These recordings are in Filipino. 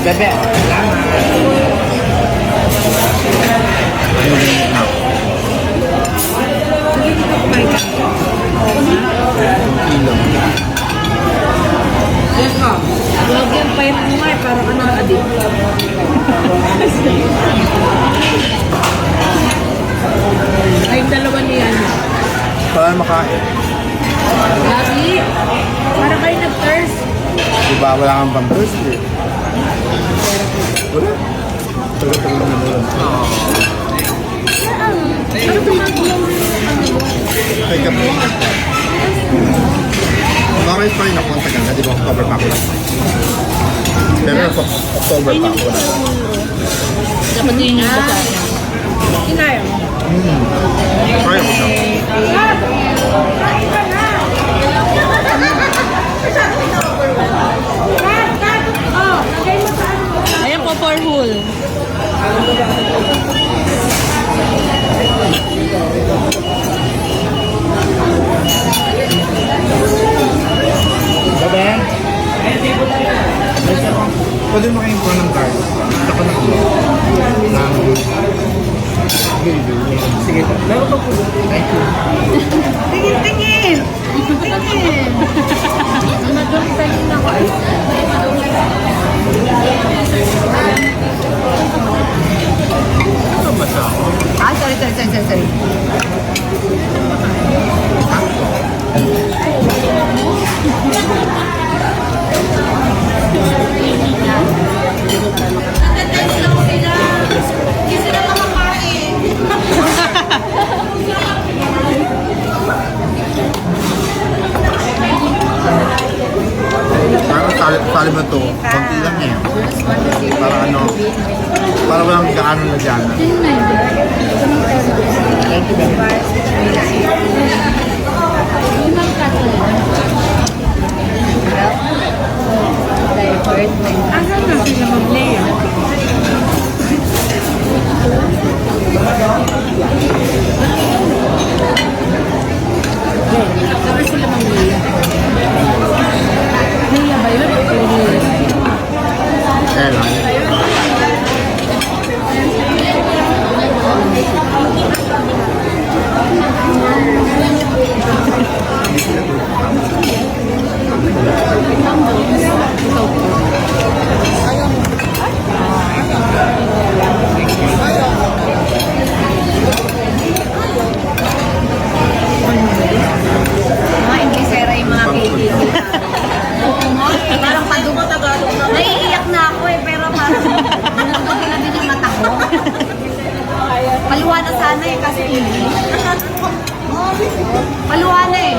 Bebe. Yes, ma'am. Huwag yung pahit mo nga, parang anong adik. Ay, dalawa niya. Para makain. Lagi. Para kayo nag-thirst. Diba wala kang pampers eh. Wala. Tulo-tulo na doon. Ano tumagulong Kaya ka po. Okay pa rin ako ang tagal na. Di ba October pa ako lang. Pero October pa ako lang. Dapat yun yung basa. Kinaya mo. Kaya ko siya. Ayan po, for whole. Bebe? Pwede mo kayong kuha ng card. Tako na ako. Sige. Laro pa po. Thank you. Tingin! Tingin! Madong tingin ako. Ano ba siya? Ah, sorry. Parang sali mo to. Konti lang eh. Para ano. Para walang gaano na dyan. Thank you, baby. Asan na sila mag-play? Saan sila mag-play? Nila ba yun? Eh lang. Mga Inglesera yung mga kaibigan. Parang padugo Tagalog na. Naiiyak na ako eh, pero parang nagpagin na din yung mata ko. Paluwa na sana eh, kasi English. Paluwa na eh.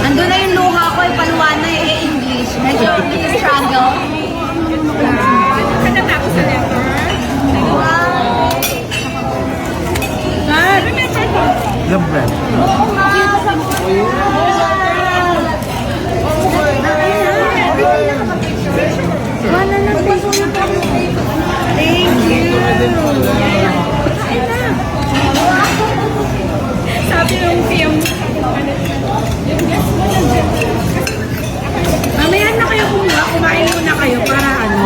Andun na yung luha ko eh, paluwa na eh, English. Medyo struggle. Katatapos sa letter? Wow. Saan? Yung bread. Wala na Thank you. Kain na. Sabi ng film. Mamaya na kayo kumuha. Kumain muna kayo para ano.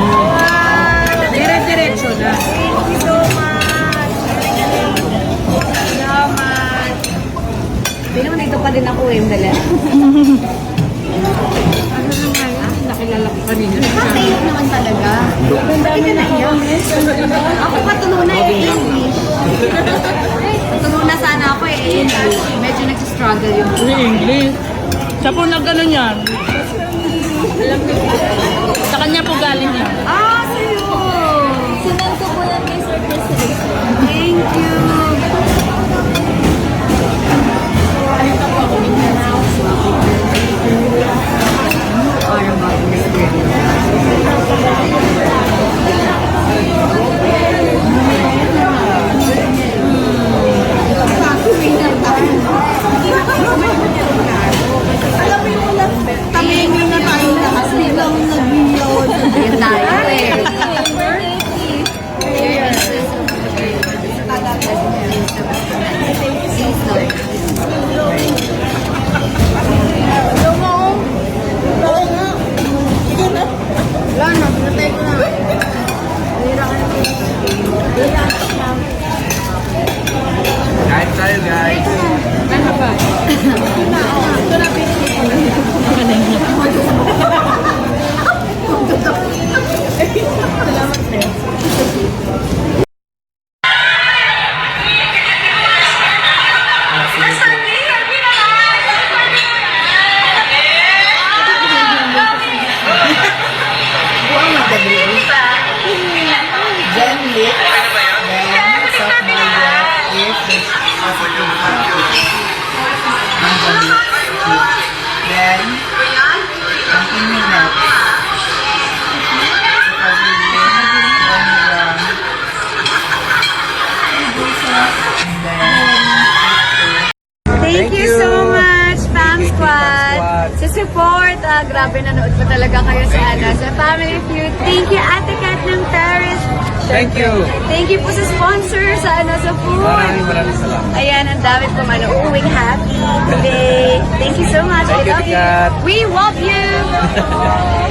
Dire-diretso na. Thank you so much. Salamat. Pero nandito pa din ako eh, dala. Ano naman? Nakilala ko kanina. Nakakaiyak naman talaga. Bakit ka naiyak? Ako patulunay eh, English. Patulunay sana ako eh, English. Medyo nagsistruggle yung English. Siya po na gano'n yan. Sa kanya po galing yan. Ah, sa'yo! Sinend ko po yan kay Sir President. Thank you! Parang bago na Alam mo yung tamingin na tayo lahat. Biglang nag-reload. Yan tayo eh. Cheers. Cheers! support. Grabe, nanood pa talaga kayo sa Family Feud. Thank you, Ate Kat ng Paris. Thank you. Thank you po sa sponsor sa sa food. Maraming salamat. Ayan, ang dami po uuwing happy today. Thank you so much. I Thank you, love you. Kat. We love you.